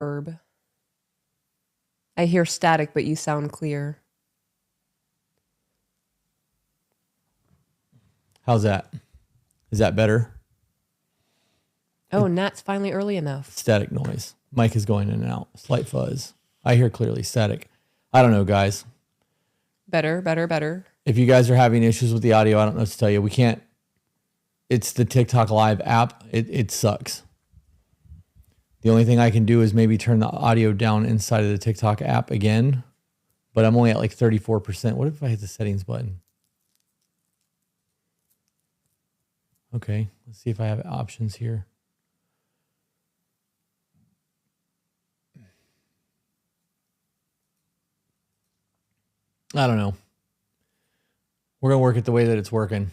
Herb. I hear static, but you sound clear. How's that? Is that better? Oh, Nat's finally early enough. Static noise. Mic is going in and out. Slight fuzz. I hear clearly static. I don't know, guys. Better. If you guys are having issues with the audio, I don't know what to tell you. We can't. It's the TikTok Live app. It sucks. The only thing I can do is maybe turn the audio down inside of the TikTok app again, but I'm only at like 34%. What if I hit the settings button? Okay, let's see if I have options here. I don't know. We're going to work it the way that it's working.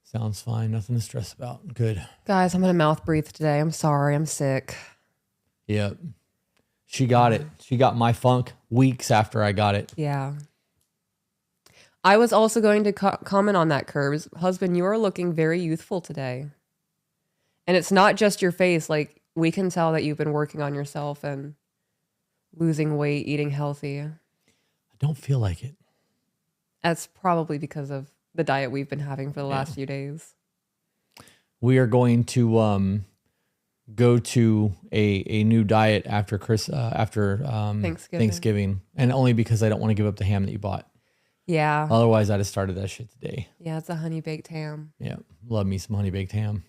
Sounds fine. Nothing to stress about. Good. Guys, I'm going to mouth breathe today. I'm sorry. I'm sick. Yep. She got it. She got my funk weeks after I got it. Yeah. I was also going to comment on that, Curbs. Husband, you are looking very youthful today. And it's not just your face. Like, we can tell that you've been working on yourself and losing weight, eating healthy. I don't feel like it. That's probably because of the diet we've been having for the last few days. We are going to go to a new diet after Thanksgiving, and only because I don't want to give up the ham that you bought. Yeah. Otherwise, I'd have started that shit today. Yeah, it's a honey baked ham. Yeah, love me some honey baked ham.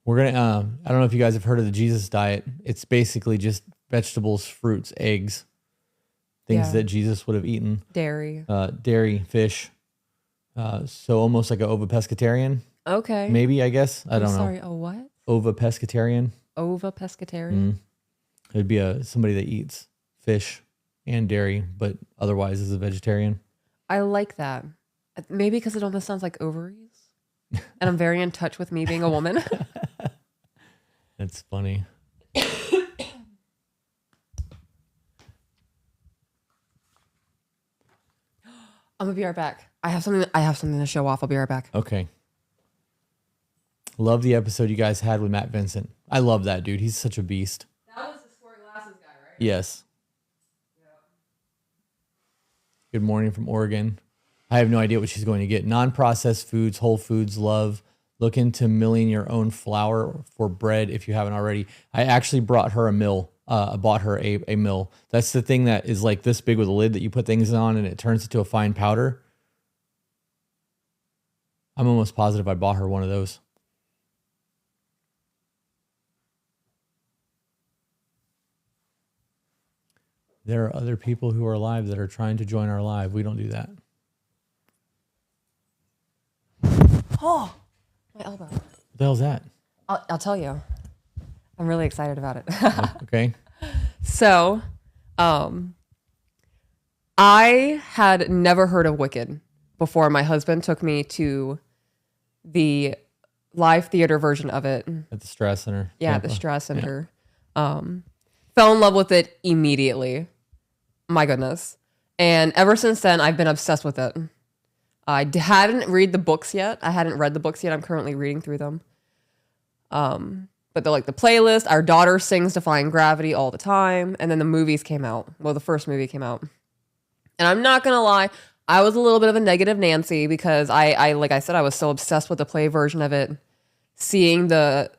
We're gonna. I don't know if you guys have heard of the Jesus diet. It's basically just vegetables, fruits, eggs, things that Jesus would have eaten. Dairy, fish. So almost like an ovo-pescatarian. Okay. Maybe, I guess. I don't know. Sorry, a what? Ovo-pescatarian. Ovo-pescatarian? It'd be somebody that eats fish and dairy, but otherwise is a vegetarian. I like that. Maybe because it almost sounds like ovaries. And I'm very in touch with me being a woman. That's funny. I'm gonna be right back. I have something to show off. I'll be right back. Okay. Love the episode you guys had with Matt Vincent. I love that dude. He's such a beast. That was the square glasses guy, right? Yes. Yeah. Good morning from Oregon. I have no idea what she's going to get. Non-processed foods, whole foods, love. Look into milling your own flour for bread if you haven't already. I actually brought her a mill. I bought her a mill. That's the thing that is like this big with a lid that you put things on and it turns into a fine powder. I'm almost positive I bought her one of those. There are other people who are alive that are trying to join our live. We don't do that. Oh, my elbow. What the hell's that? I'll tell you. I'm really excited about it. Okay. So, I had never heard of Wicked before my husband took me to the live theater version of it. At the Strauss Center. Yeah, at the Strauss Center. Yeah. Fell in love with it immediately. My goodness. And ever since then, I've been obsessed with it. I hadn't read the books yet. I'm currently reading through them. But they're like the playlist. Our daughter sings Defying Gravity all the time. And then the movies came out. Well, the first movie came out. And I'm not going to lie. I was a little bit of a negative Nancy because I like I said, I was so obsessed with the play version of it. Seeing the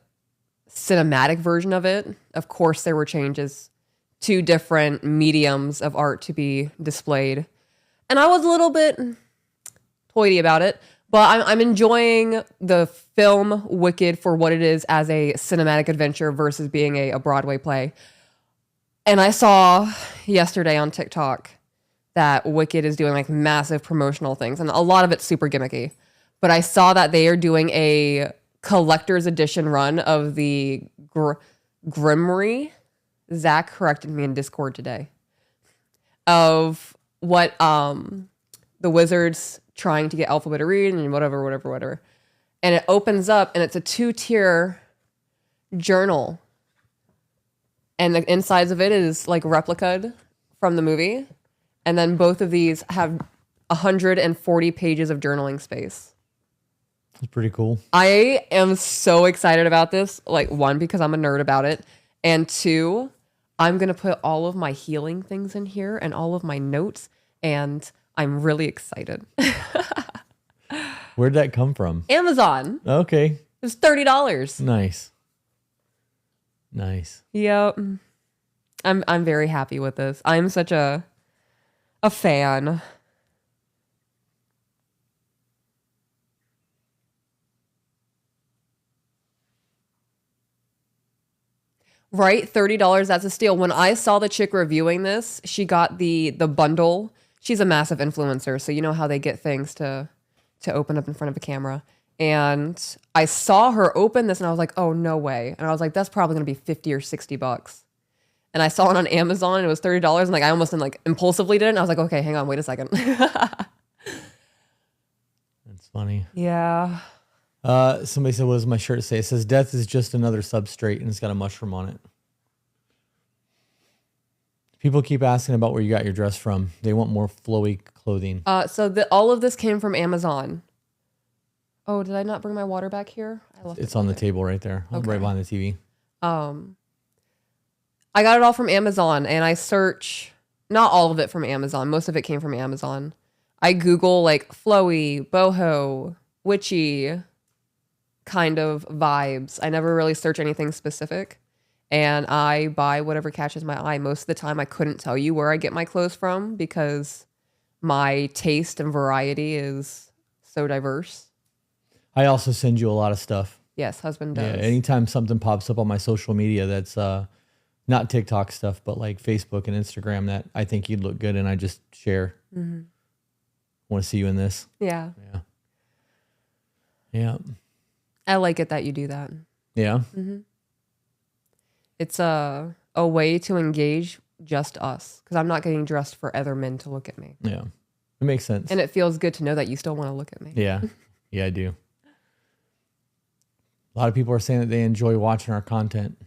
cinematic version of it. Of course, there were changes. 2 different mediums of art to be displayed. And I was a little bit hoity about it. But I'm enjoying the film Wicked for what it is as a cinematic adventure versus being a Broadway play. And I saw yesterday on TikTok that Wicked is doing like massive promotional things. And a lot of it's super gimmicky. But I saw that they are doing a collector's edition run of the Grimmery. Zach corrected me in Discord today. Of what the wizards trying to get Alphabet to read and whatever. And it opens up and it's a 2-tier journal. And the insides of it is like replicated from the movie. And then both of these have 140 pages of journaling space. It's pretty cool. I am so excited about this. Like, one, because I'm a nerd about it. And two, I'm going to put all of my healing things in here and all of my notes. And I'm really excited. Where'd that come from? Amazon. Okay. It was $30. Nice. Nice. Yep. I'm very happy with this. I'm such a fan. Right? $30, that's a steal. When I saw the chick reviewing this, she got the bundle. She's a massive influencer, so you know how they get things to open up in front of a camera. And I saw her open this and I was like, "Oh, no way." And I was like, "That's probably going to be 50 or 60 bucks." And I saw it on Amazon and it was $30 and like I almost like impulsively did it and I was like, "Okay, hang on, wait a second." That's funny. Yeah. Somebody said, what does my shirt say? It says, death is just another substrate, and it's got a mushroom on it. People keep asking about where you got your dress from. They want more flowy clothing. So all of this came from Amazon. Oh, did I not bring my water back here? I left It's on the table right there, Okay. right behind the TV. I got it all from Amazon and I search, not all of it from Amazon. Most of it came from Amazon. I Google like flowy, boho, witchy kind of vibes. I never really search anything specific and I buy whatever catches my eye. Most of the time I couldn't tell you where I get my clothes from because my taste and variety is so diverse. I also send you a lot of stuff. Yes, husband does. Yeah, anytime something pops up on my social media that's not TikTok stuff, but like Facebook and Instagram that I think you'd look good in, I just share. Mm-hmm. Want to see you in this. Yeah. Yeah. Yeah. I like it that you do that. Yeah. Mm-hmm. It's a way to engage just us because I'm not getting dressed for other men to look at me. Yeah. It makes sense. And it feels good to know that you still want to look at me. Yeah. Yeah, I do. A lot of people are saying that they enjoy watching our content.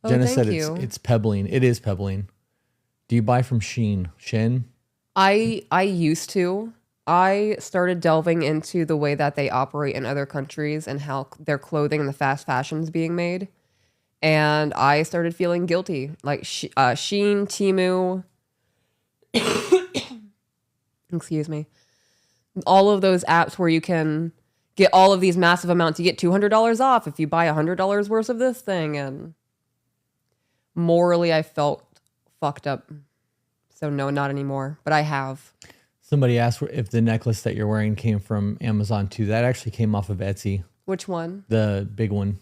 Oh, Jenna thank said you. it's pebbling. It is pebbling. Do you buy from Shein? I used to. I started delving into the way that they operate in other countries and how their clothing and the fast fashion is being made. And I started feeling guilty. Like Shein, Temu, excuse me, all of those apps where you can get all of these massive amounts. You get $200 off if you buy $100 worth of this thing. And morally, I felt fucked up. So no, not anymore. But I have. Somebody asked if the necklace that you're wearing came from Amazon too. That actually came off of Etsy. Which one? The big one.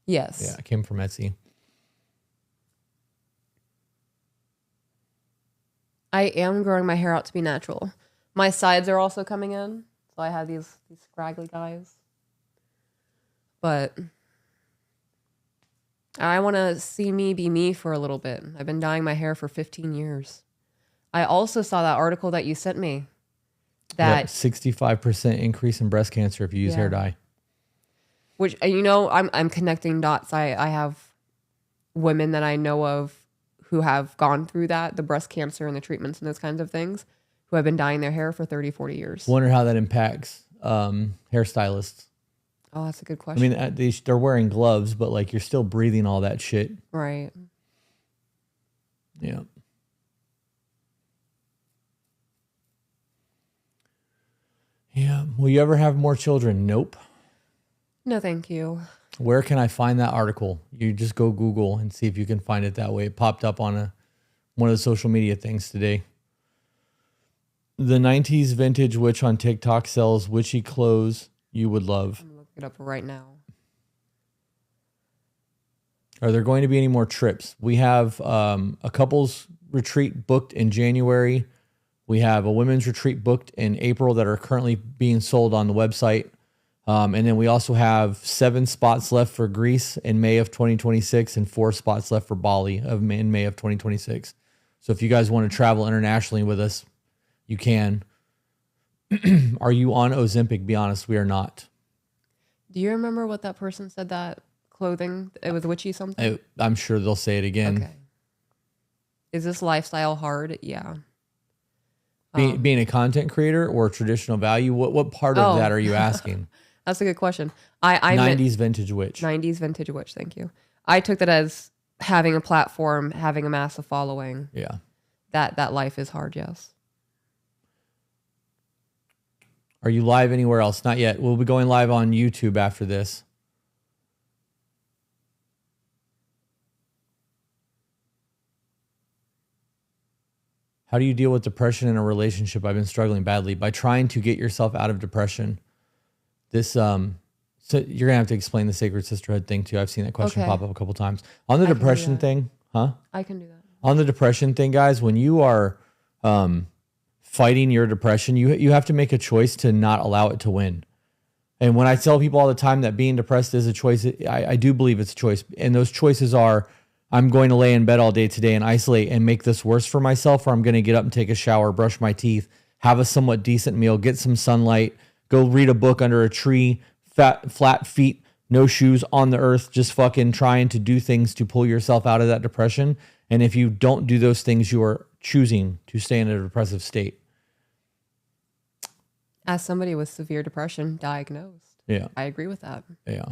Yes. Yeah, it came from Etsy. I am growing my hair out to be natural. My sides are also coming in. So I have these scraggly guys. But I want to see me be me for a little bit. I've been dyeing my hair for 15 years. I also saw that article that you sent me. That 65% increase in breast cancer if you use hair dye. Which, you know, I'm connecting dots. I have women that I know of who have gone through that, the breast cancer and the treatments and those kinds of things, who have been dyeing their hair for 30, 40 years. Wonder how that impacts hairstylists. Oh, that's a good question. I mean, they're wearing gloves, but like you're still breathing all that shit. Right. Yeah. Yeah. Will you ever have more children? Nope. No, thank you. Where can I find that article? You just go Google and see if you can find it that way. It popped up on one of the social media things today. The 90s vintage witch on TikTok sells witchy clothes you would love. I'm looking it up right now. Are there going to be any more trips? We have a couples retreat booked in January. We have a women's retreat booked in April that are currently being sold on the website. And then we also have 7 spots left for Greece in May of 2026 and 4 spots left for Bali in May of 2026. So if you guys want to travel internationally with us, you can. Are you on Ozempic? Be honest, we are not. Do you remember what that person said that clothing, it was witchy something? I'm sure they'll say it again. Okay. Is this lifestyle hard? Yeah. Being a content creator or traditional value, what part of that are you asking? That's a good question. I meant 90s vintage witch. 90s vintage witch. Thank you. I took that as having a platform, having a massive following. Yeah. That life is hard. Yes. Are you live anywhere else? Not yet. We'll be going live on YouTube after this. How do you deal with depression in a relationship? I've been struggling badly by trying to get yourself out of depression. This, so you're gonna have to explain the sacred sisterhood thing too. I've seen that question Okay. pop up a couple times on the can do depression that. thing. Huh? I can do that. On the depression thing, guys, when you are fighting your depression, you have to make a choice to not allow it to win. And when I tell people all the time that being depressed is a choice, I do believe it's a choice. And those choices are, I'm going to lay in bed all day today and isolate and make this worse for myself, or I'm going to get up and take a shower, brush my teeth, have a somewhat decent meal, get some sunlight, go read a book under a tree, flat feet, no shoes on the earth, just fucking trying to do things to pull yourself out of that depression. And if you don't do those things, you are choosing to stay in a depressive state. As somebody with severe depression diagnosed, Yeah. I agree with that. Yeah.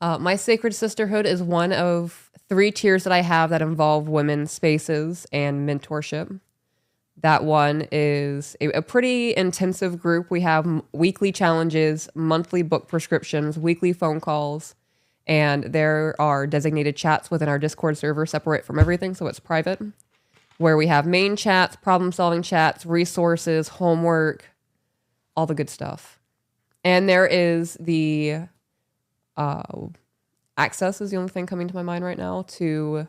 My sacred sisterhood is one of 3 tiers that I have that involve women's spaces and mentorship. That one is a pretty intensive group. We have weekly challenges, monthly book prescriptions, weekly phone calls, and there are designated chats within our Discord server separate from everything, so it's private, where we have main chats, problem-solving chats, resources, homework, all the good stuff. And there is the access is the only thing coming to my mind right now to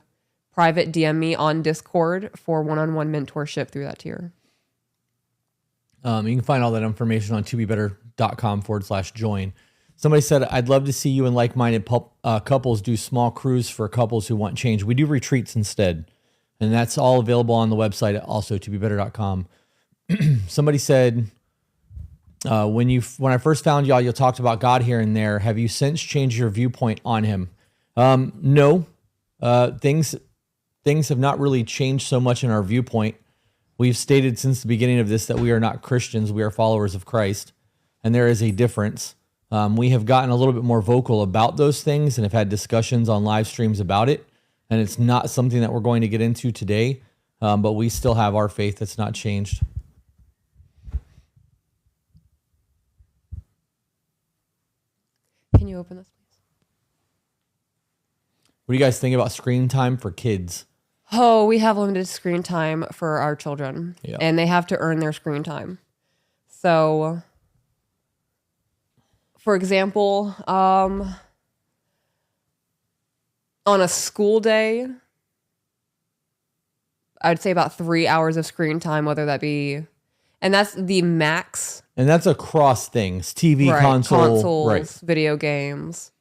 private DM me on Discord for one-on-one mentorship through that tier. You can find all that information on tobebetter.com/join. Somebody said, I'd love to see you and like-minded couples do small cruise for couples who want change. We do retreats instead. And that's all available on the website, also tobebetter.com. Somebody said, when I first found y'all, you talked about God here and there. Have you since changed your viewpoint on him? No. Things have not really changed so much in our viewpoint. We've stated since the beginning of this that we are not Christians. We are followers of Christ. And there is a difference. We have gotten a little bit more vocal about those things and have had discussions on live streams about it. And it's not something that we're going to get into today. But we still have our faith that's not changed. Can you open this, please? What do you guys think about screen time for kids? Oh, we have limited screen time for our children, Yeah. and they have to earn their screen time. So, for example, on a school day, I'd say about 3 hours of screen time, whether that be, and that's the max. And that's across things, TV, Right, consoles, right. video games,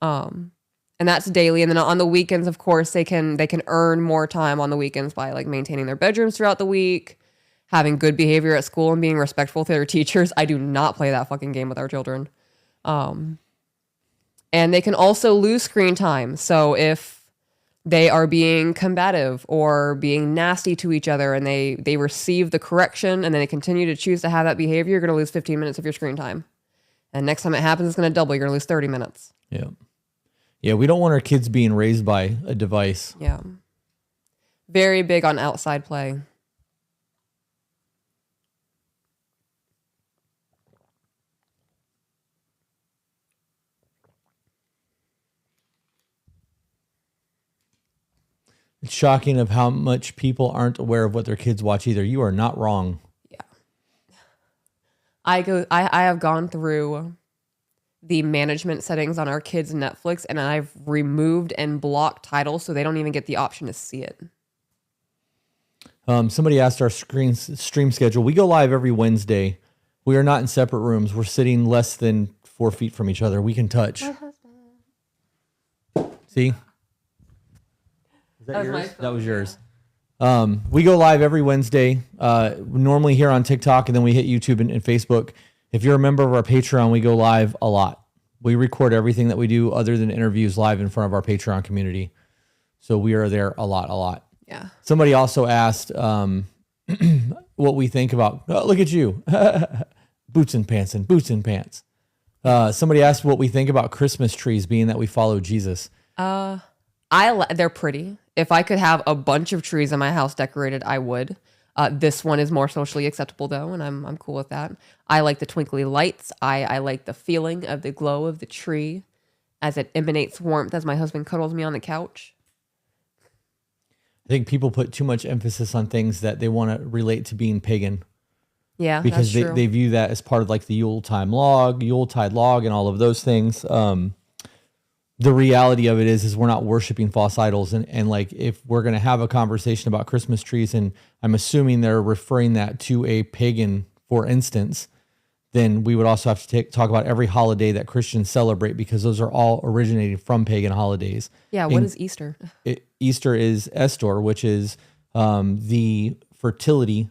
and that's daily. And then on the weekends, of course, they can earn more time on the weekends by like maintaining their bedrooms throughout the week, having good behavior at school, and being respectful to their teachers. I do not play that fucking game with our children. And they can also lose screen time. So if they are being combative or being nasty to each other and they receive the correction and then they continue to choose to have that behavior, you're going to lose 15 minutes of your screen time. And next time it happens, it's going to double. You're going to lose 30 minutes. Yeah. Yeah, we don't want our kids being raised by a device. Yeah. Very big on outside play. It's shocking of how much people aren't aware of what their kids watch either. You are not wrong. Yeah. I have gone through the management settings on our kids' Netflix, and I've removed and blocked titles so they don't even get the option to see it. Somebody asked our stream schedule. We go live every Wednesday. We are not in separate rooms. We're sitting less than 4 feet from each other. We can touch. See? Is that yours? That was yours. We go live every Wednesday, normally here on TikTok, and then we hit YouTube and Facebook. If you're a member of our Patreon, we go live a lot. We record everything that we do other than interviews live in front of our Patreon community. So we are there a lot. Yeah. Somebody also asked what we think about, oh, look at you, boots and pants. Somebody asked what we think about Christmas trees, being that we follow Jesus. They're pretty. If I could have a bunch of trees in my house decorated, I would. This one is more socially acceptable though, and I'm cool with that. I like the twinkly lights. I like the feeling of the glow of the tree as it emanates warmth as my husband cuddles me on the couch. I think people put too much emphasis on things that they want to relate to being pagan. Yeah, Because that's true. they view that as part of like the Yuletide log, and all of those things. The reality of it is we're not worshiping false idols. And like, if we're going to have a conversation about Christmas trees, and I'm assuming they're referring that to a pagan, for instance, then we would also have to talk about every holiday that Christians celebrate, because those are all originating from pagan holidays. Yeah, what is Easter? Easter is Estor, which is the fertility,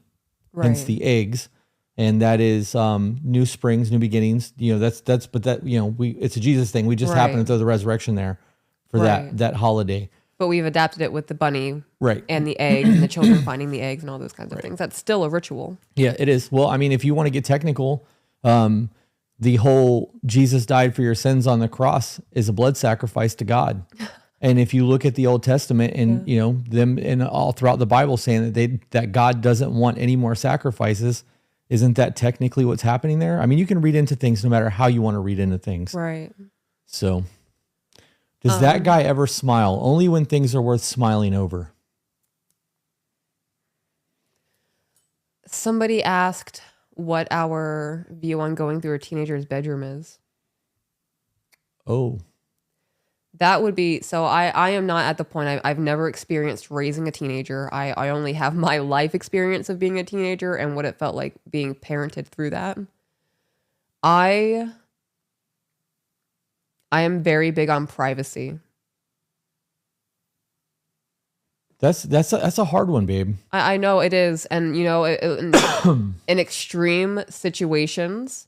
hence Right. the eggs. And that is new springs, new beginnings. It's a Jesus thing. We just happen to Right. throw the resurrection there for Right. that holiday. But we've adapted it with the bunny Right. and the eggs and the children finding the eggs and all those kinds of things. That's still a ritual. Yeah, it is. Well, I mean, if you want to get technical, the whole Jesus died for your sins on the cross is a blood sacrifice to God. And if you look at the Old Testament and, them and all throughout the Bible saying that God doesn't want any more sacrifices, isn't that technically what's happening there? I mean, you can read into things no matter how you want to read into things. Right. So does that guy ever smile? Only when things are worth smiling over. Somebody asked what our view on going through a teenager's bedroom is. Oh, That would be, so I am not at the point, I've never experienced raising a teenager. I only have my life experience of being a teenager and what it felt like being parented through that. I am very big on privacy. that's a hard one, babe. I know it is. And, in extreme situations,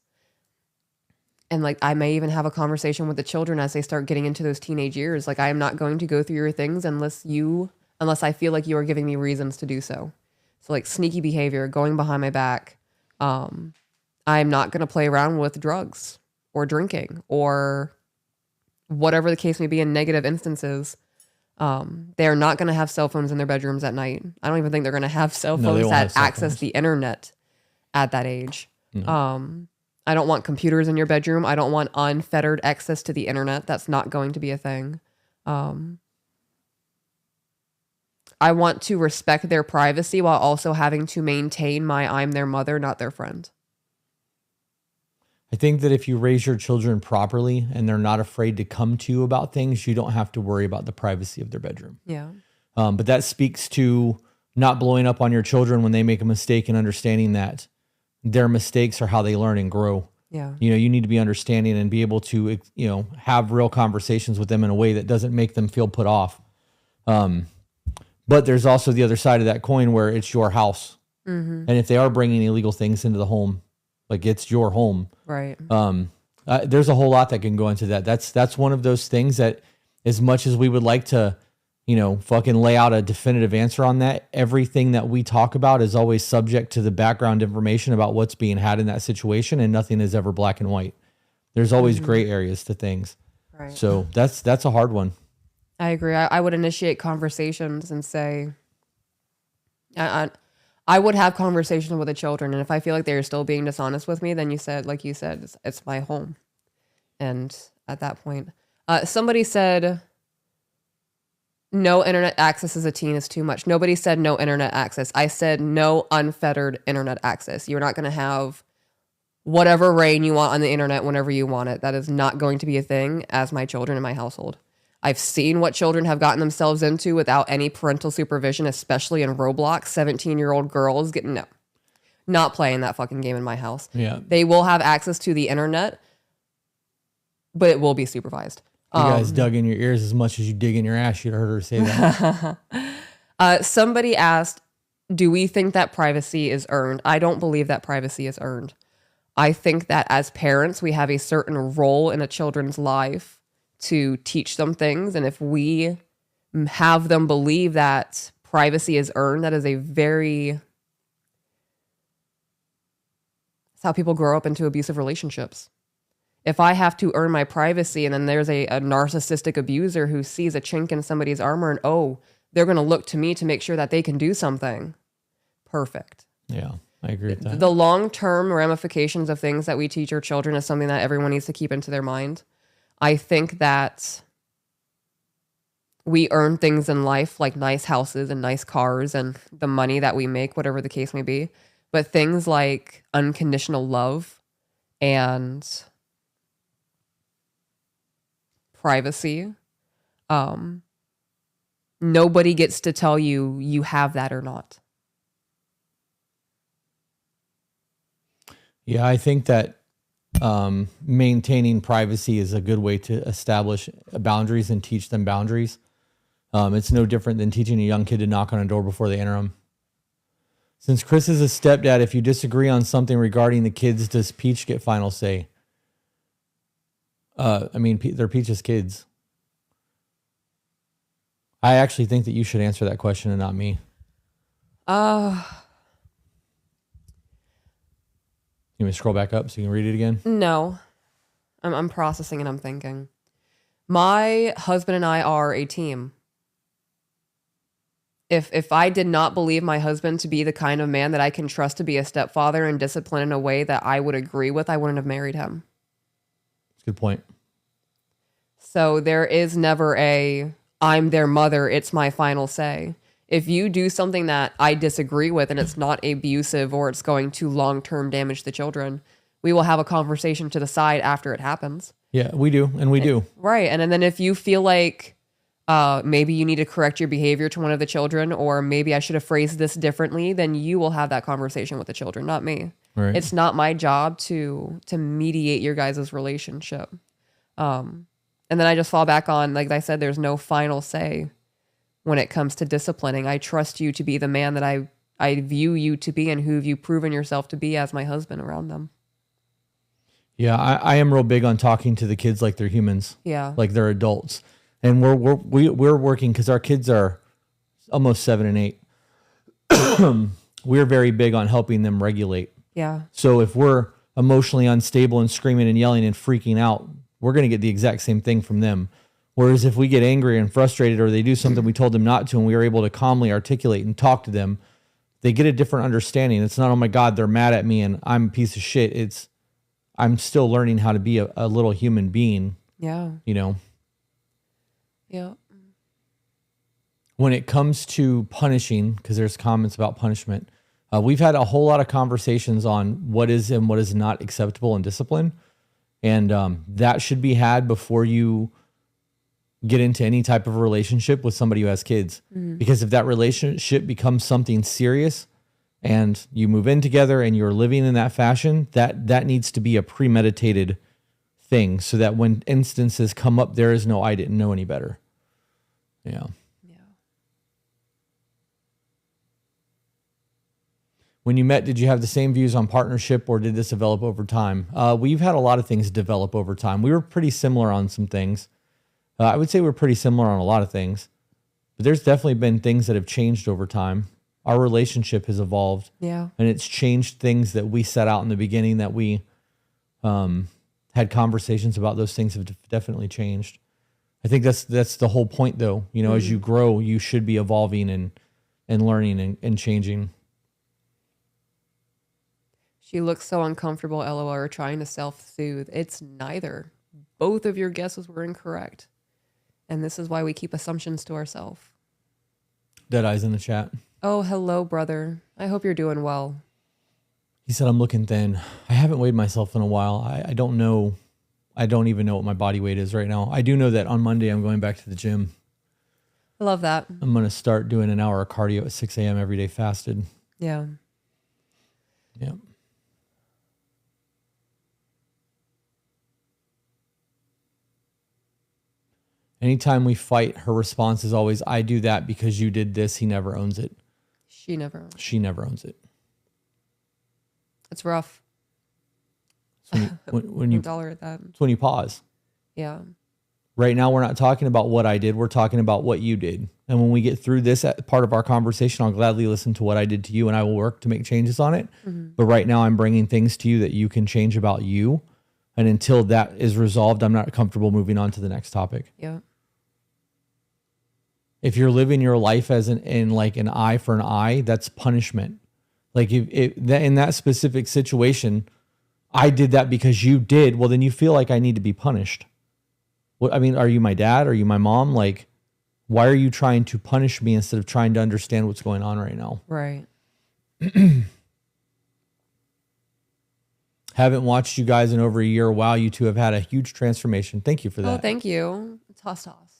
and like I may even have a conversation with the children as they start getting into those teenage years. Like, I am not going to go through your things unless I feel like you are giving me reasons to do so. So like sneaky behavior, going behind my back. I'm not going to play around with drugs or drinking or whatever the case may be in negative instances. They're not going to have cell phones in their bedrooms at night. I don't even think they're going to have cell No, they phones won't have that cell access phones. the internet at that age. No. I don't want computers in your bedroom. I don't want unfettered access to the internet. That's not going to be a thing. I want to respect their privacy while also having to maintain I'm their mother, not their friend. I think that if you raise your children properly and they're not afraid to come to you about things, you don't have to worry about the privacy of their bedroom. Yeah. But that speaks to not blowing up on your children when they make a mistake and understanding that their mistakes are how they learn and grow. Yeah. You need to be understanding and be able to, have real conversations with them in a way that doesn't make them feel put off. But there's also the other side of that coin where it's your house. Mm-hmm. And if they are bringing illegal things into the home, like it's your home. Right. There's a whole lot that can go into that. That's one of those things that, as much as we would like to, fucking lay out a definitive answer on that, everything that we talk about is always subject to the background information about what's being had in that situation, and nothing is ever black and white. There's always gray areas to things. Right. So that's a hard one. I agree. I would initiate conversations and say, I would have conversations with the children. And if I feel like they're still being dishonest with me, then like you said, it's my home. And at that point, somebody said, no internet access as a teen is too much. Nobody said no internet access. I said no unfettered internet access. You're not going to have whatever rain you want on the internet whenever you want it. That is not going to be a thing as my children in my household. I've seen what children have gotten themselves into without any parental supervision, especially in Roblox. 17-year-old girls not playing that fucking game in my house. Yeah. They will have access to the internet, but it will be supervised. You guys dug in your ears as much as you dig in your ass. You'd heard her say that. Somebody asked, do we think that privacy is earned? I don't believe that privacy is earned. I think that as parents, we have a certain role in a children's life to teach them things. And if we have them believe that privacy is earned, that is that's how people grow up into abusive relationships. If I have to earn my privacy and then there's a narcissistic abuser who sees a chink in somebody's armor and, oh, they're going to look to me to make sure that they can do something. Perfect. Yeah, I agree with that. The long-term ramifications of things that we teach our children is something that everyone needs to keep into their mind. I think that we earn things in life like nice houses and nice cars and the money that we make, whatever the case may be. But things like unconditional love and privacy, nobody gets to tell you you have that or not. Yeah, I think that maintaining privacy is a good way to establish boundaries and teach them boundaries. It's no different than teaching a young kid to knock on a door before they enter them. Since Chris is a stepdad, if you disagree on something regarding the kids, does Peach get final say? They're Peach's kids. I actually think that you should answer that question and not me. You want me to scroll back up so you can read it again? No. I'm processing and I'm thinking. My husband and I are a team. If I did not believe my husband to be the kind of man that I can trust to be a stepfather and discipline in a way that I would agree with, I wouldn't have married him. That's a good point. So there is never I'm their mother, it's my final say. If you do something that I disagree with and it's not abusive or it's going to long-term damage the children, we will have a conversation to the side after it happens. Yeah, we do. And we do. Right. And then if you feel like maybe you need to correct your behavior to one of the children, or maybe I should have phrased this differently, then you will have that conversation with the children, not me. Right. It's not my job to mediate your guys' relationship. And then I just fall back on, like I said, there's no final say when it comes to disciplining. I trust you to be the man that I view you to be and who you've proven yourself to be as my husband around them. Yeah, I am real big on talking to the kids like they're humans. Yeah. Like they're adults. And we're working because our kids are almost 7 and 8. We're very big on helping them regulate. Yeah. So if we're emotionally unstable and screaming and yelling and freaking out, we're going to get the exact same thing from them. Whereas if we get angry and frustrated or they do something we told them not to and we are able to calmly articulate and talk to them, they get a different understanding. It's not, oh my God, they're mad at me and I'm a piece of shit. It's, I'm still learning how to be a little human being. Yeah. You know? Yeah. When it comes to punishing, because there's comments about punishment, we've had a whole lot of conversations on what is and what is not acceptable in discipline. And that should be had before you get into any type of relationship with somebody who has kids. Mm-hmm. Because if that relationship becomes something serious and you move in together and you're living in that fashion, that needs to be a premeditated thing so that when instances come up, there is no, I didn't know any better. Yeah. Yeah. When you met, did you have the same views on partnership or did this develop over time? We've had a lot of things develop over time. We were pretty similar on some things. I would say we're pretty similar on a lot of things, but there's definitely been things that have changed over time. Our relationship has evolved. Yeah. And it's changed things that we set out in the beginning that we had conversations about. Those things have definitely changed. I think that's the whole point though. You know, as you grow, you should be evolving and learning and changing. She looks so uncomfortable, LOL, or trying to self-soothe. It's neither. Both of your guesses were incorrect. And this is why we keep assumptions to ourselves. Deadeye's in the chat. Oh, hello, brother. I hope you're doing well. He said, I'm looking thin. I haven't weighed myself in a while. I don't know. I don't even know what my body weight is right now. I do know that on Monday, I'm going back to the gym. I love that. I'm going to start doing an hour of cardio at 6 a.m. every day fasted. Yeah. Yeah. Anytime we fight, her response is always, I do that because you did this. He never owns it. She never. She never owns it. It's rough. So when you tolerate that. It's when you pause. Yeah. Right now, we're not talking about what I did. We're talking about what you did. And when we get through this part of our conversation, I'll gladly listen to what I did to you and I will work to make changes on it. Mm-hmm. But right now I'm bringing things to you that you can change about you. And until that is resolved, I'm not comfortable moving on to the next topic. Yeah. If you're living your life as in like an eye for an eye, that's punishment. Like in that specific situation, I did that because you did. Well, then you feel like I need to be punished. What, I mean, are you my dad? Are you my mom? Like, why are you trying to punish me instead of trying to understand what's going on right now? Right. Haven't watched you guys in over a year. Wow, you two have had a huge transformation. Thank you for that. Oh, thank you. Toss toss.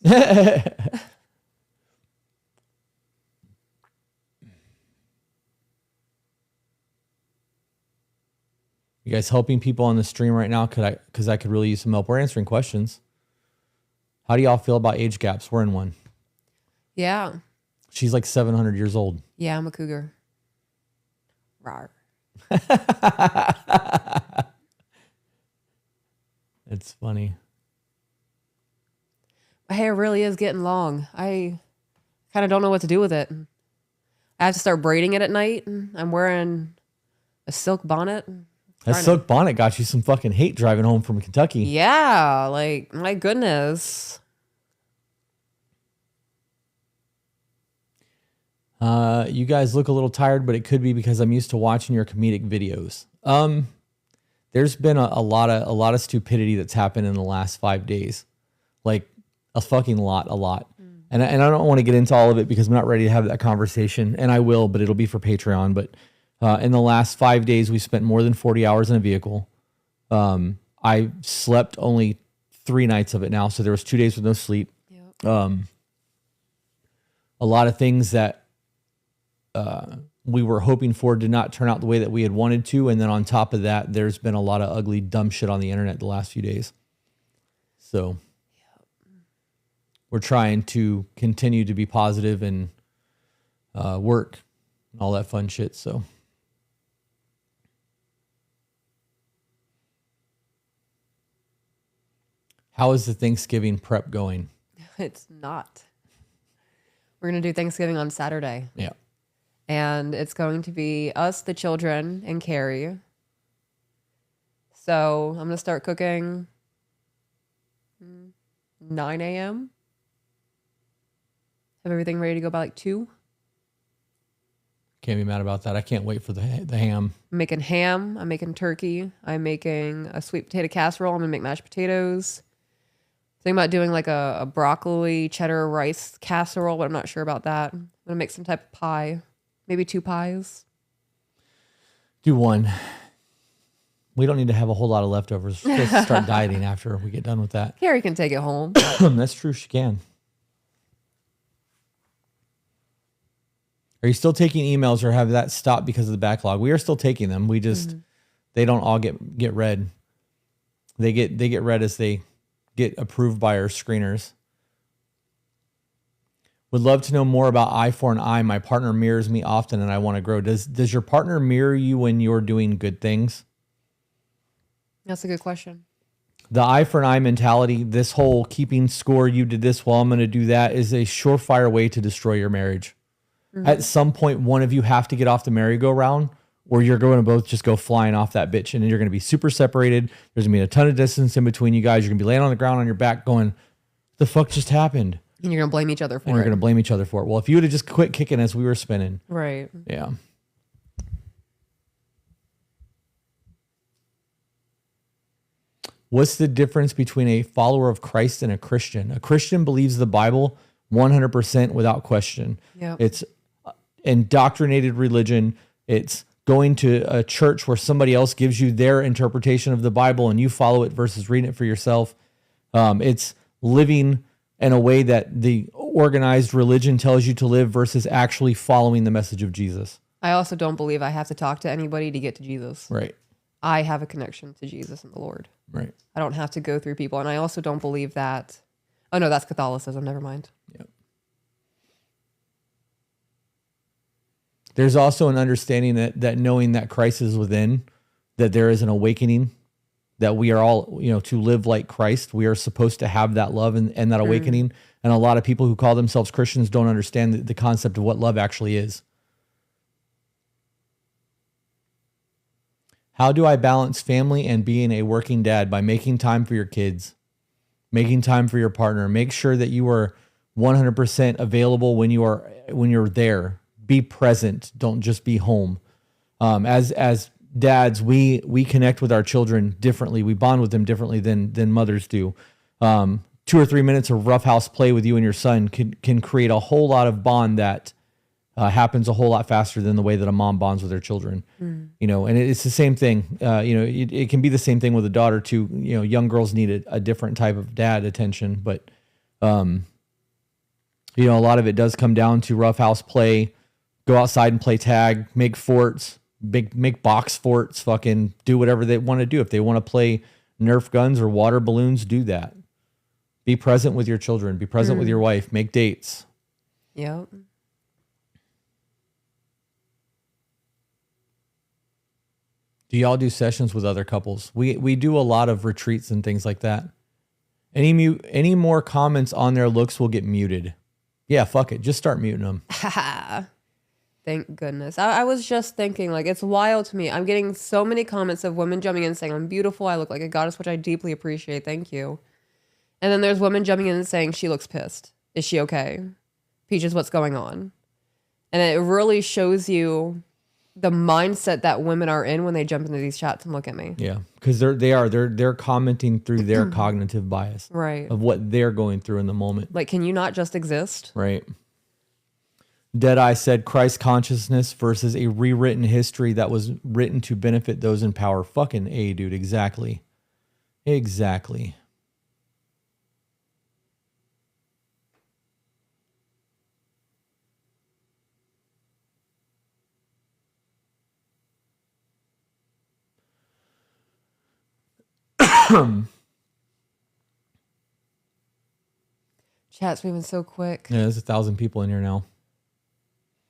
You guys helping people on the stream right now? Because I could really use some help. We're answering questions. How do y'all feel about age gaps? We're in one. Yeah. She's like 700 years old. Yeah, I'm a cougar. Rawr. It's funny. My hair really is getting long. I kind of don't know what to do with it. I have to start braiding it at night. I'm wearing a silk bonnet. That silk bonnet got you some fucking hate driving home from Kentucky. Yeah, like, my goodness. You guys look a little tired, but it could be because I'm used to watching your comedic videos. There's been a lot of stupidity that's happened in the last 5 days. Like a fucking lot. And I don't want to get into all of it because I'm not ready to have that conversation, and I will, but it'll be for Patreon. But in the last 5 days, we spent more than 40 hours in a vehicle. I slept only 3 nights of it now, so there was 2 days with no sleep. Yep. A lot of things that we were hoping for did not turn out the way that we had wanted to, and then on top of that, there's been a lot of ugly, dumb shit on the internet the last few days. So we're trying to continue to be positive and work and all that fun shit. So how is the Thanksgiving prep going? It's not. We're going to do Thanksgiving on Saturday. Yeah. And it's going to be us, the children, and Carrie. So I'm going to start cooking 9 a.m. Have everything ready to go by like 2. Can't be mad about that. I can't wait for the ham. I'm making ham. I'm making turkey. I'm making a sweet potato casserole. I'm going to make mashed potatoes. Thinking about doing like a broccoli cheddar rice casserole, but I'm not sure about that. I'm going to make some type of pie. Maybe 2 pies. Do 1. We don't need to have a whole lot of leftovers. We're supposed to start dieting after we get done with that. Carrie can take it home. That's true. She can. Are you still taking emails or have that stopped because of the backlog? We are still taking them. We just, they don't all get read. They get read as they get approved by our screeners. Would love to know more about eye for an eye. My partner mirrors me often and I want to grow. Does your partner mirror you when you're doing good things? That's a good question. The eye for an eye mentality, this whole keeping score, you did this, well, I'm going to do that, is a surefire way to destroy your marriage. Mm-hmm. At some point, one of you have to get off the merry-go-round or you're going to both just go flying off that bitch and you're going to be super separated. There's going to be a ton of distance in between you guys. You're going to be laying on the ground on your back going, what the fuck just happened? And you're going to blame each other for it. And you're going to blame each other for it. Well, if you would have just quit kicking as we were spinning. Right. Yeah. What's the difference between a follower of Christ and a Christian? A Christian believes the Bible 100% without question. Yep. It's indoctrinated religion. It's going to a church where somebody else gives you their interpretation of the Bible and you follow it versus reading it for yourself. It's living in a way that the organized religion tells you to live versus actually following the message of Jesus. I also don't believe I have to talk to anybody to get to Jesus. Right. I have a connection to Jesus and the Lord. Right. I don't have to go through people. And I also don't believe that. Oh, no, that's Catholicism. Never mind. Yep. There's also an understanding that knowing that Christ is within, that there is an awakening, that we are all, to live like Christ. We are supposed to have that love and that awakening. And a lot of people who call themselves Christians don't understand the concept of what love actually is. How do I balance family and being a working dad? By making time for your kids, making time for your partner. Make sure that you are 100% available when you're there. Be present. Don't just be home. As dads, we connect with our children differently. We bond with them differently than mothers do. 2 or 3 minutes of roughhouse play with you and your son can create a whole lot of bond that happens a whole lot faster than the way that a mom bonds with their children. You know, and it's the same thing. You know, it can be the same thing with a daughter too. You know, young girls need a different type of dad attention, but you know, a lot of it does come down to roughhouse play. Go outside and play tag, make forts, make box forts, fucking do whatever they want to do. If they want to play Nerf guns or water balloons, do that. Be present with your children. Be present with your wife. Make dates. Yep. Do y'all do sessions with other couples? We do a lot of retreats and things like that. Any more comments on their looks will get muted. Yeah, fuck it. Just start muting them. Thank goodness. I was just thinking, like, it's wild to me. I'm getting so many comments of women jumping in saying, I'm beautiful. I look like a goddess, which I deeply appreciate. Thank you. And then there's women jumping in and saying, she looks pissed. Is she okay? Peaches, what's going on? And it really shows you the mindset that women are in when they jump into these chats and look at me. Yeah, because they're commenting through their cognitive bias, Right. of what they're going through in the moment. Like, can you not just exist? Right. Deadeye said Christ consciousness versus a rewritten history that was written to benefit those in power. Fucking A, dude. Exactly. Exactly. Chat's moving so quick. Yeah, there's 1,000 people in here now.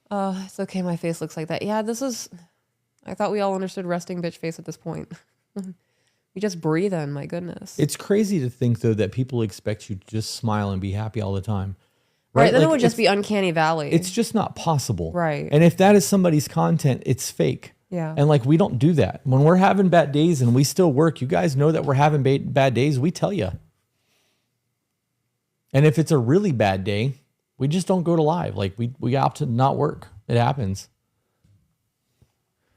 Oh, it's okay. My face looks like that. Yeah, I thought we all understood resting bitch face at this point. We just breathe in, my goodness. It's crazy to think, though, that people expect you to just smile and be happy all the time. Right, then Like, it would just be uncanny valley. It's just not possible. Right. And if that is somebody's content, it's fake. Yeah. And like, we don't do that. When we're having bad days and we still work, you guys know that we're having bad days. We tell you. And if it's a really bad day, we just don't go to live. Like we opt to not work. It happens.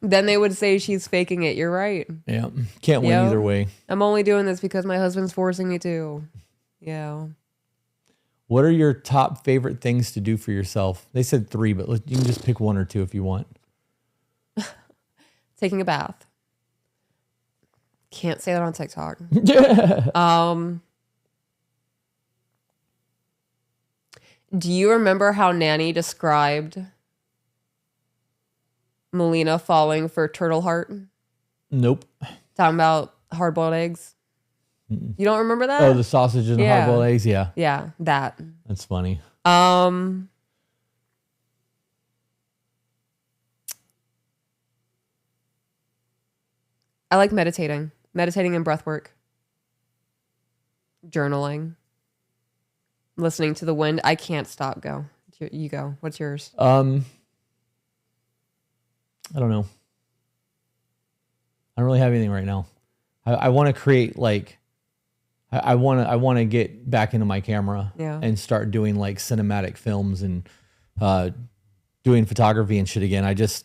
Then they would say she's faking it. You're right. Yeah. Can't win Yeah. either way. I'm only doing this because my husband's forcing me to. Yeah. What are your top favorite things to do for yourself? They said 3, but you can just pick 1 or 2 if you want. Taking a bath. Can't say that on TikTok. Do you remember how Nanny described Melina falling for Turtle Heart? Nope. Talking about hard-boiled eggs? You don't remember that? Oh, the sausage and Yeah. hard-boiled eggs? Yeah. Yeah, that. That's funny. I like meditating and breath work, journaling, listening to the wind. I can't stop. Go. You go. What's yours? I don't know. I don't really have anything right now. I want to create like, I want to get back into my camera and start doing like cinematic films and doing photography and shit again. It's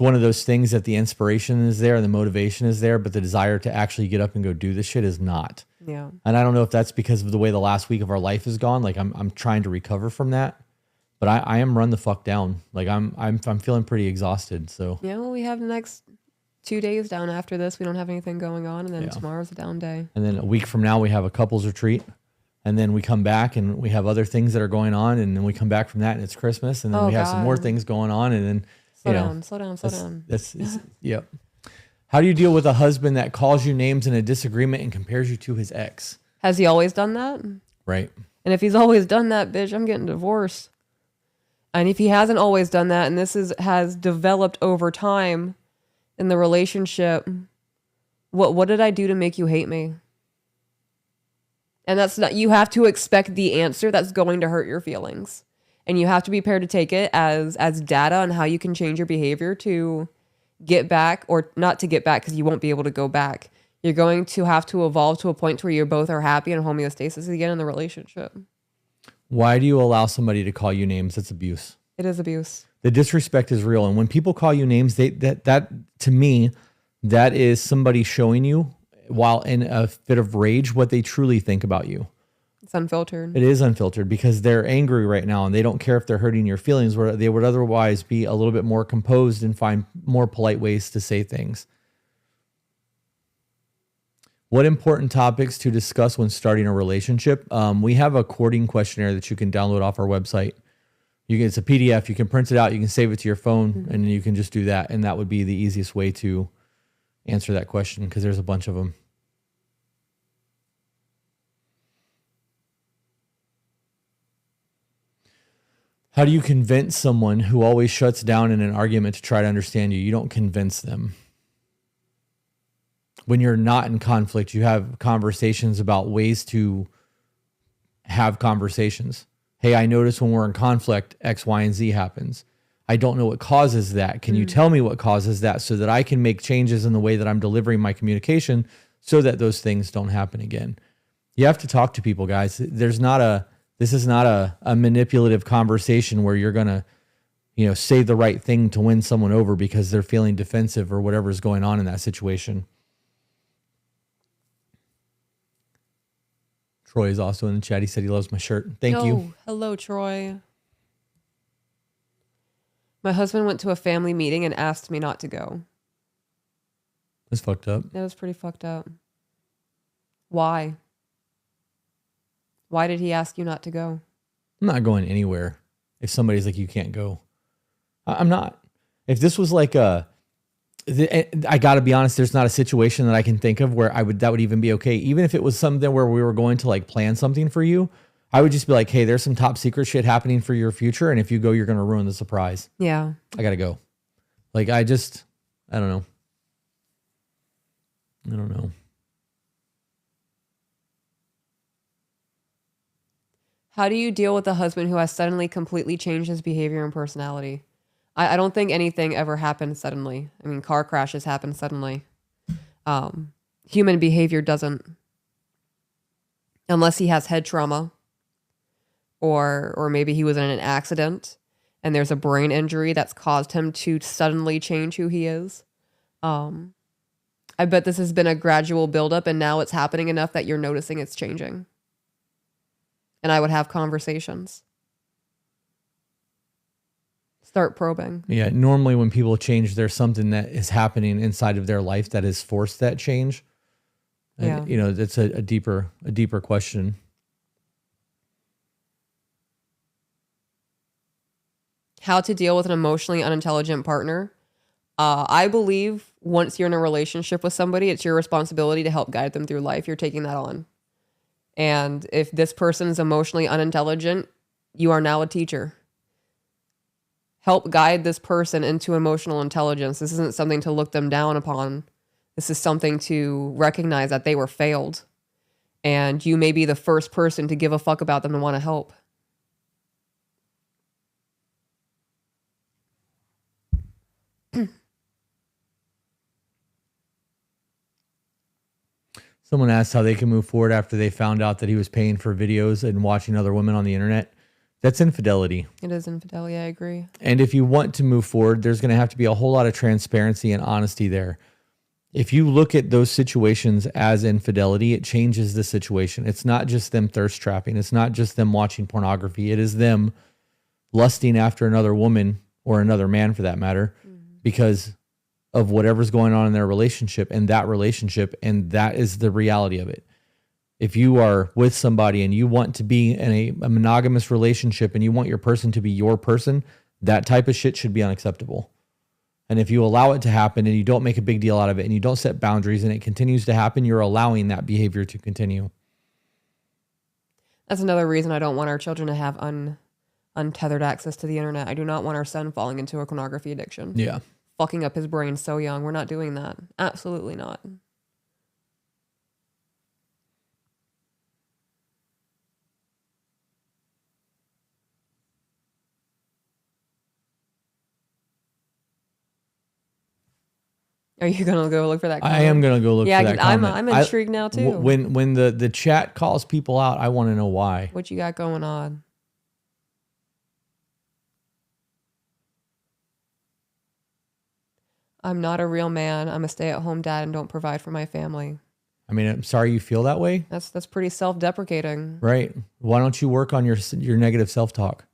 one of those things that the inspiration is there and the motivation is there, but the desire to actually get up and go do this shit is not. Yeah. And I don't know if that's because of the way the last week of our life has gone. Like I'm trying to recover from that, but I am run the fuck down. Like I'm feeling pretty exhausted. So Yeah, well, we have the next 2 days down after this. We don't have anything going on, and then tomorrow's a down day. And then a week from now we have a couples retreat, and then we come back and we have other things that are going on, and then we come back from that and it's Christmas, and then we have some more things going on, and then Slow down. Yep. How do you deal with a husband that calls you names in a disagreement and compares you to his ex? Has he always done that? Right. And if he's always done that, bitch, I'm getting divorced. And if he hasn't always done that, and this has developed over time in the relationship, what did I do to make you hate me? And that's not, you have to expect the answer that's going to hurt your feelings. And you have to be prepared to take it as data on how you can change your behavior to get back, or not to get back because you won't be able to go back. You're going to have to evolve to a point where you both are happy and homeostasis again in the relationship. Why do you allow somebody to call you names? That's abuse. It is abuse. The disrespect is real. And when people call you names, that to me, that is somebody showing you while in a fit of rage what they truly think about you. It's unfiltered. It is unfiltered because they're angry right now and they don't care if they're hurting your feelings, where they would otherwise be a little bit more composed and find more polite ways to say things. What important topics to discuss when starting a relationship? We have a courting questionnaire that you can download off our website. It's a PDF. You can print it out. You can save it to your phone, and you can just do that. And that would be the easiest way to answer that question because there's a bunch of them. How do you convince someone who always shuts down in an argument to try to understand you? You don't convince them. When you're not in conflict, you have conversations about ways to have conversations. Hey, I notice when we're in conflict, X, Y, and Z happens. I don't know what causes that. Can you tell me what causes that so that I can make changes in the way that I'm delivering my communication so that those things don't happen again? You have to talk to people, guys. This is not a manipulative conversation where you're going to, say the right thing to win someone over because they're feeling defensive or whatever's going on in that situation. Troy is also in the chat. He said he loves my shirt. Thank you. Hello, Troy. My husband went to a family meeting and asked me not to go. That's fucked up. That was pretty fucked up. Why? Why did he ask you not to go? I'm not going anywhere if somebody's like, you can't go. I'm not. If this was like I got to be honest, there's not a situation that I can think of where that would even be okay. Even if it was something where we were going to like plan something for you, I would just be like, hey, there's some top secret shit happening for your future. And if you go, you're going to ruin the surprise. Yeah. I got to go. Like, I don't know. I don't know. How do you deal with a husband who has suddenly completely changed his behavior and personality? I don't think anything ever happened suddenly. I mean, car crashes happen suddenly. Human behavior doesn't. Unless he has head trauma or maybe he was in an accident and there's a brain injury that's caused him to suddenly change who he is. I bet this has been a gradual buildup and now it's happening enough that you're noticing it's changing. And I would have conversations. Start probing. Yeah. Normally when people change, there's something that is happening inside of their life that has forced that change. Yeah. And, it's a deeper question. How to deal with an emotionally unintelligent partner. I believe once you're in a relationship with somebody, it's your responsibility to help guide them through life. You're taking that on. And if this person is emotionally unintelligent, you are now a teacher. Help guide this person into emotional intelligence. This isn't something to look them down upon. This is something to recognize that they were failed. And you may be the first person to give a fuck about them and want to help. Someone asked how they can move forward after they found out that he was paying for videos and watching other women on the internet. That's infidelity. It is infidelity, I agree. And if you want to move forward, there's going to have to be a whole lot of transparency and honesty there. If you look at those situations as infidelity, it changes the situation. It's not just them thirst trapping. It's not just them watching pornography. It is them lusting after another woman or another man for that matter, because of whatever's going on in their relationship, and that is the reality of it. If you are with somebody and you want to be in a monogamous relationship and you want your person to be your person, that type of shit should be unacceptable. And if you allow it to happen and you don't make a big deal out of it and you don't set boundaries and it continues to happen, you're allowing that behavior to continue. That's another reason I don't want our children to have untethered access to the internet. I do not want our son falling into a pornography addiction. Yeah. Fucking up his brain so young. We're not doing that. Absolutely not. Are you gonna go look for that comment? I am gonna go look Yeah, for that 'cause I'm comment. I'm intrigued now too. When the chat calls people out, I want to know why. What you got going on? I'm not a real man. I'm a stay-at-home dad and don't provide for my family. I mean, I'm sorry you feel that way, That's pretty self-deprecating. right? Why don't you work on your negative self-talk?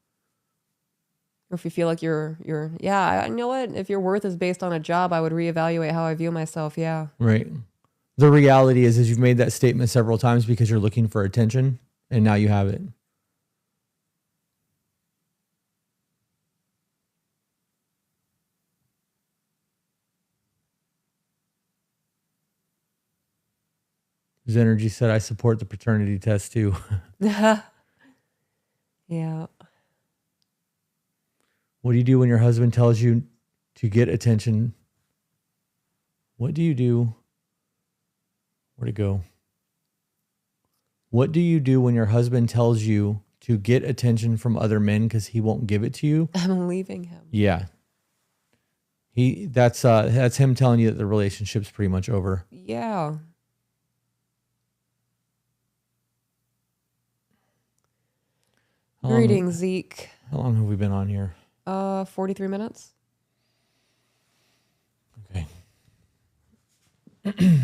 Or if you feel like yeah, you know what? If your worth is based on a job, I would reevaluate how I view myself. Yeah. Right. The reality is you've made that statement several times because you're looking for attention, and now you have it. His energy said, I support the paternity test too. Yeah. What do you do when your husband tells you to get attention? What do you do? Where'd it go? What do you do when your husband tells you to get attention from other men because he won't give it to you? I'm leaving him. Yeah. That's him telling you that the relationship's pretty much over. Yeah. Greetings, Zeke. How long have we been on here? 43 minutes. Okay. A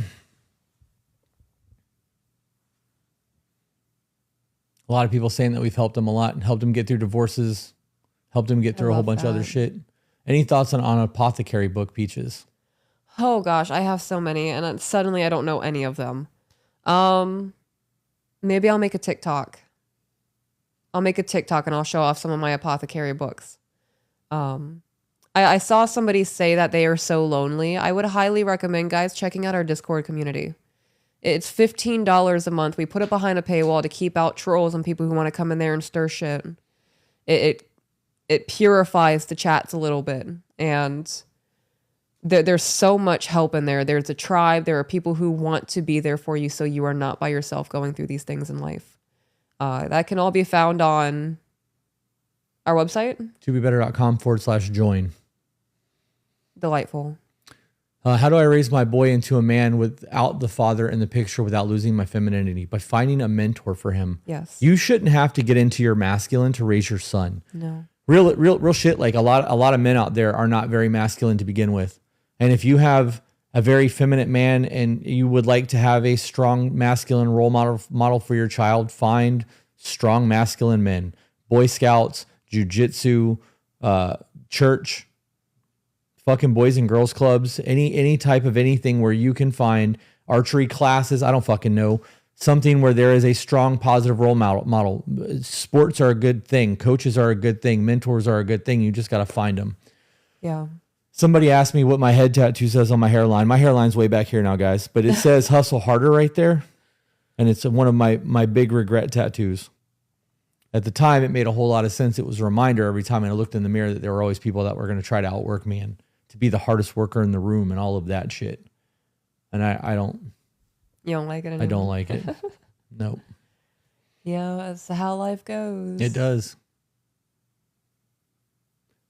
lot of people saying that we've helped them a lot and helped them get through divorces, helped them get through a whole bunch of other shit. Any thoughts on Apothecary book, Peaches? Oh gosh, I have so many, and suddenly I don't know any of them. Maybe I'll make a TikTok. I'll make a TikTok and I'll show off some of my Apothecary books. I saw somebody say that they are so lonely. I would highly recommend guys checking out our Discord community. It's $15 a month. We put it behind a paywall to keep out trolls and people who want to come in there and stir shit. It purifies the chats a little bit, and there's so much help in there. There's a tribe. There are people who want to be there for you, so you are not by yourself going through these things in life. That can all be found on our website. tobebetter.com/join. Delightful. How do I raise my boy into a man without the father in the picture without losing my femininity? By finding a mentor for him. Yes. You shouldn't have to get into your masculine to raise your son. No. Real shit. Like a lot of men out there are not very masculine to begin with. And if you have a very feminine man and you would like to have a strong masculine role model for your child, find strong masculine men. Boy Scouts, jiu-jitsu, church, fucking boys and girls clubs, any type of anything where you can find archery classes. I don't fucking know. Something where there is a strong positive role model. Sports are a good thing. Coaches are a good thing. Mentors are a good thing. You just got to find them. Yeah. Somebody asked me what my head tattoo says on my hairline. My hairline's way back here now, guys, but it says hustle harder right there. And it's one of my big regret tattoos. At the time, it made a whole lot of sense. It was a reminder every time I looked in the mirror that there were always people that were going to try to outwork me and to be the hardest worker in the room and all of that shit. And I don't. You don't like it anymore? I don't like it. Nope. Yeah, that's how life goes. It does.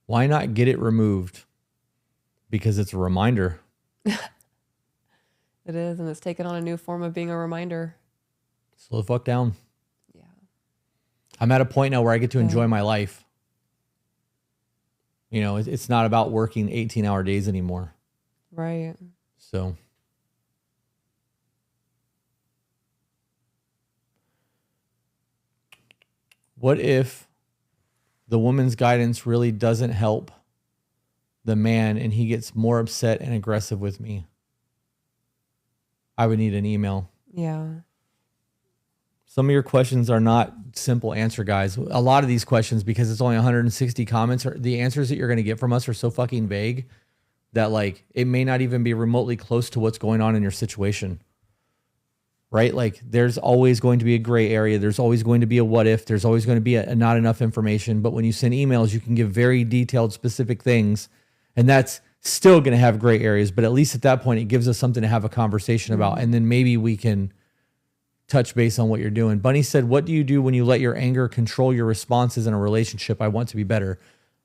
Why not get it removed? Because it's a reminder. It is, and it's taken on a new form of being a reminder. Slow the fuck down. Yeah. I'm at a point now where I get to enjoy my life. You know, it's not about working 18-hour days anymore. Right. So. What if the woman's guidance really doesn't help the man and he gets more upset and aggressive with me? I would need an email. Yeah. Some of your questions are not simple answer, guys. A lot of these questions, because it's only 160 comments, the answers that you're going to get from us are so fucking vague that like it may not even be remotely close to what's going on in your situation. Right? Like there's always going to be a gray area. There's always going to be a what if. There's always going to be a not enough information. But when you send emails, you can give very detailed, specific things. And that's still going to have gray areas. But at least at that point, it gives us something to have a conversation about. And then maybe we can touch base on what you're doing. Bunny said, what do you do when you let your anger control your responses in a relationship? I want to be better.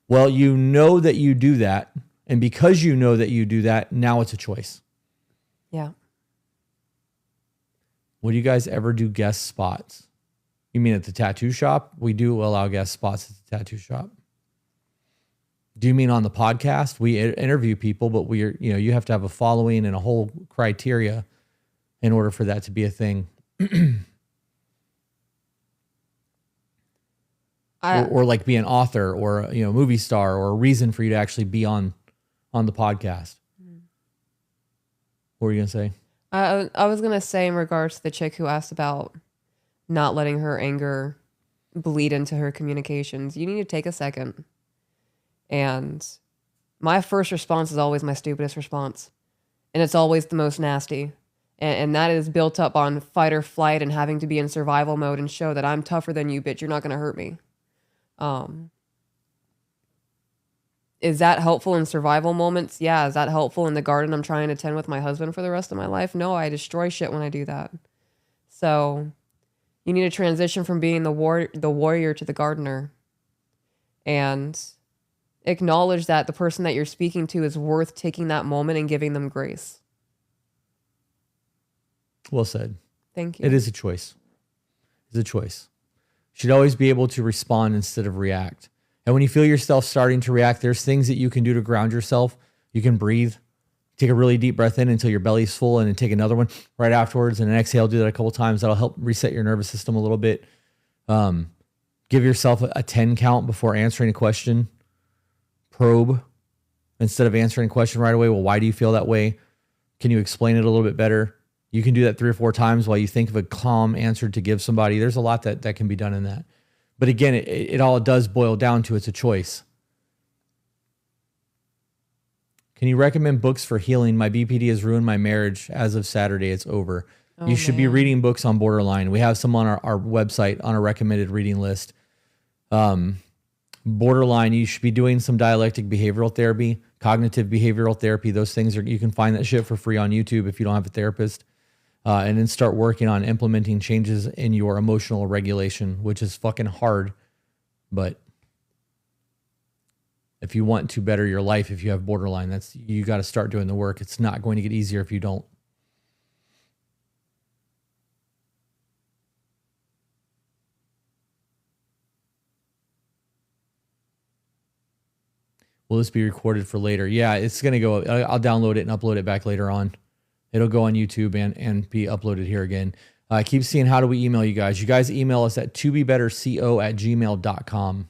Well, you know that you do that. And because you know that you do that, now it's a choice. Yeah. Would you guys ever do guest spots? You mean at the tattoo shop? We do allow guest spots at the tattoo shop. Do you mean on the podcast? We interview people, but you have to have a following and a whole criteria in order for that to be a thing. Or like be an author or a movie star or a reason for you to actually be on the podcast. What were you gonna say? I was gonna say in regards to the chick who asked about not letting her anger bleed into her communications, you need to take a second. And my first response is always my stupidest response, and it's always the most nasty. And that is built up on fight or flight and having to be in survival mode and show that I'm tougher than you, bitch. You're not gonna hurt me. Is that helpful in survival moments? Yeah. Is that helpful in the garden I'm trying to tend with my husband for the rest of my life? No, I destroy shit when I do that. So you need to transition from being the warrior to the gardener, and acknowledge that the person that you're speaking to is worth taking that moment and giving them grace. Well said. Thank you. It is a choice. It's a choice. You should always be able to respond instead of react. And when you feel yourself starting to react, there's things that you can do to ground yourself. You can breathe. Take a really deep breath in until your belly's full, and then take another one right afterwards, and an exhale. Do that a couple times. That'll help reset your nervous system a little bit. Give yourself a 10 count before answering a question. Probe instead of answering a question right away. Well, why do you feel that way? Can you explain it a little bit better? You can do that 3 or 4 times while you think of a calm answer to give somebody. There's a lot that can be done in that. But again, it all does boil down to it's a choice. Can you recommend books for healing? My BPD has ruined my marriage. As of Saturday, it's over. You should be reading books on borderline. We have some on our website on a recommended reading list. Borderline, you should be doing some dialectic behavioral therapy, cognitive behavioral therapy. Those things you can find that shit for free on YouTube if you don't have a therapist. And then start working on implementing changes in your emotional regulation, which is fucking hard. But if you want to better your life, if you have borderline, you got to start doing the work. It's not going to get easier if you don't. Will this be recorded for later? Yeah, it's going to go. I'll download it and upload it back later on. It'll go on YouTube and be uploaded here again. I keep seeing, how do we email you guys? You guys email us at tobetterco@gmail.com.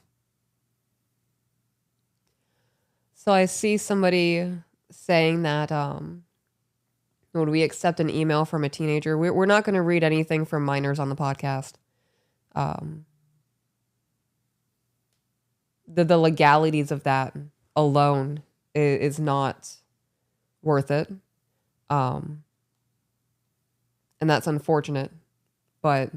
So I see somebody saying that, would we accept an email from a teenager? We're not going to read anything from minors on the podcast. The legalities of that alone is not worth it. And that's unfortunate, but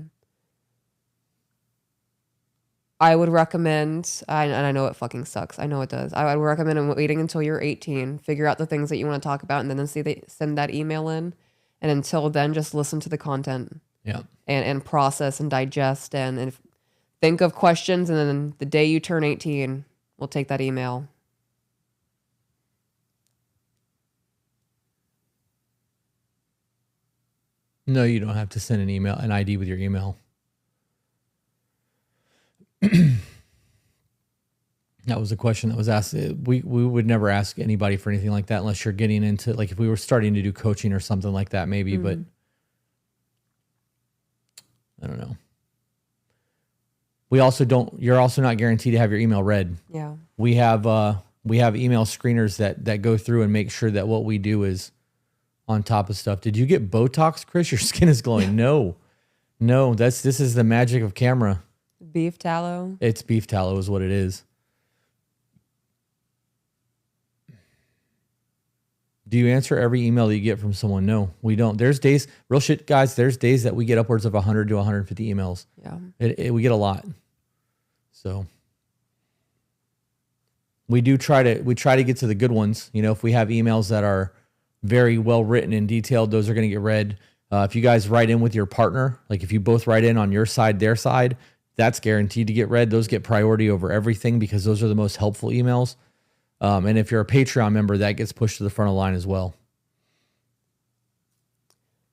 I would recommend, and I know it fucking sucks. I know it does. I would recommend waiting until you're 18, figure out the things that you want to talk about, and then send that email in. And until then, just listen to the content. Yeah. And process and digest and think of questions. And then the day you turn 18, we'll take that email. No, you don't have to send an ID with your email. That was a question that was asked. We would never ask anybody for anything like that unless you're getting into, like, if we were starting to do coaching or something like that, maybe, but I don't know. You're also not guaranteed to have your email read. Yeah. We have email screeners that go through and make sure that what we do is on top of stuff. Did you get Botox, Chris? Your skin is glowing. No, this is the magic of camera. Beef tallow. It's beef tallow is what it is. Do you answer every email that you get from someone? No, we don't. There's days, real shit, guys. There's days that we get upwards of 100 to 150 emails. Yeah. We get a lot. So we try to get to the good ones. If we have emails that are very well written and detailed, those are going to get read. If you guys write in with your partner, like if you both write in on your side, their side, that's guaranteed to get read. Those get priority over everything because those are the most helpful emails. And if you're a Patreon member, that gets pushed to the front of the line as well.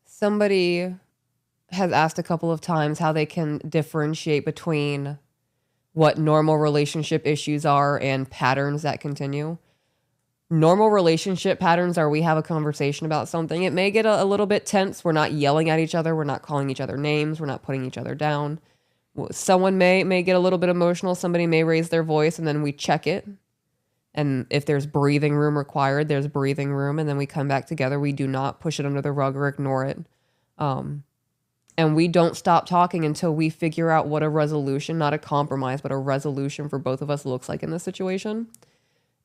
Somebody has asked a couple of times how they can differentiate between what normal relationship issues are and patterns that continue. Normal relationship patterns are we have a conversation about something. It may get a little bit tense. We're not yelling at each other. We're not calling each other names. We're not putting each other down. Someone may get a little bit emotional. Somebody may raise their voice, and then we check it. And if there's breathing room required, there's breathing room, and then we come back together. We do not push it under the rug or ignore it. And we don't stop talking until we figure out what a resolution, not a compromise, but a resolution for both of us looks like in this situation.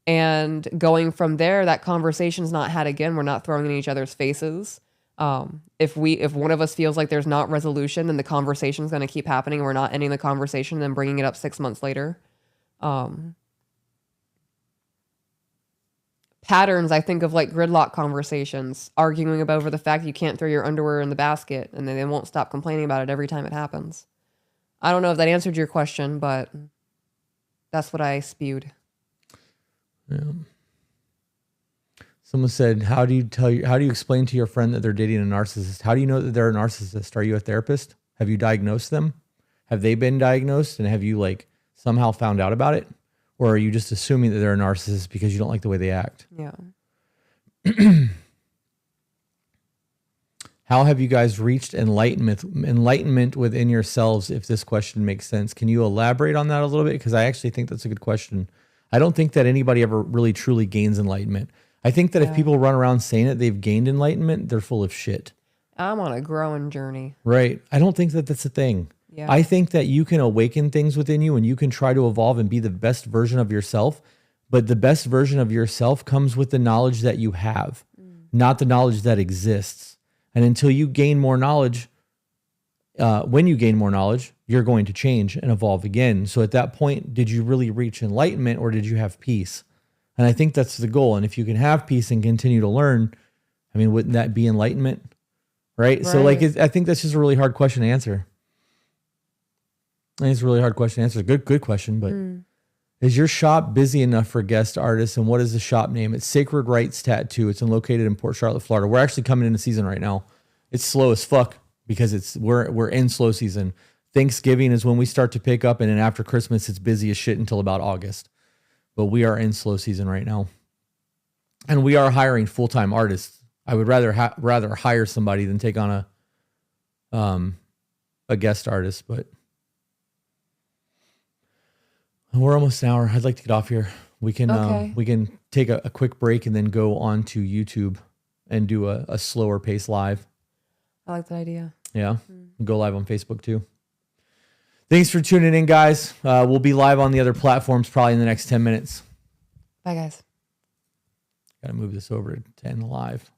And going from there, that conversation's not had again. We're not throwing in each other's faces. If one of us feels like there's not resolution, then the conversation's going to keep happening. We're not ending the conversation and then bringing it up 6 months later. Patterns, I think of like gridlock conversations, arguing over the fact you can't throw your underwear in the basket, and then they won't stop complaining about it every time it happens. I don't know if that answered your question, but that's what I spewed. Yeah. Someone said, how do you explain to your friend that they're dating a narcissist? How do you know that they're a narcissist? Are you a therapist? Have you diagnosed them? Have they been diagnosed? And have you like somehow found out about it? Or are you just assuming that they're a narcissist because you don't like the way they act? Yeah. How have you guys reached enlightenment within yourselves, if this question makes sense? Can you elaborate on that a little bit? Because I actually think that's a good question. I don't think that anybody ever really truly gains enlightenment. I think that if people run around saying that they've gained enlightenment, they're full of shit. I'm on a growing journey. Right. I don't think that that's a thing. Yeah. I think that you can awaken things within you and you can try to evolve and be the best version of yourself. But the best version of yourself comes with the knowledge that you have, not the knowledge that exists. And until you gain more knowledge, when you gain more knowledge, you're going to change and evolve again. So at that point, did you really reach enlightenment or did you have peace? And I think that's the goal. And if you can have peace and continue to learn, I mean, wouldn't that be enlightenment? Right? So like, I think that's just a really hard question to answer. I think it's a really hard question to answer. Good question, but is your shop busy enough for guest artists? And what is the shop name? It's Sacred Rights Tattoo. It's located in Port Charlotte, Florida. We're actually coming into season right now. It's slow as fuck because we're in slow season. Thanksgiving is when we start to pick up, and then after Christmas, it's busy as shit until about August. But we are in slow season right now, and we are hiring full-time artists. I would rather hire somebody than take on a guest artist, but we're almost an hour. I'd like to get off here. We can take a quick break and then go on to YouTube and do a slower pace live. I like that idea. Yeah. Go live on Facebook too. Thanks for tuning in, guys. We'll be live on the other platforms probably in the next 10 minutes. Bye, guys. Got to move this over to 10 live.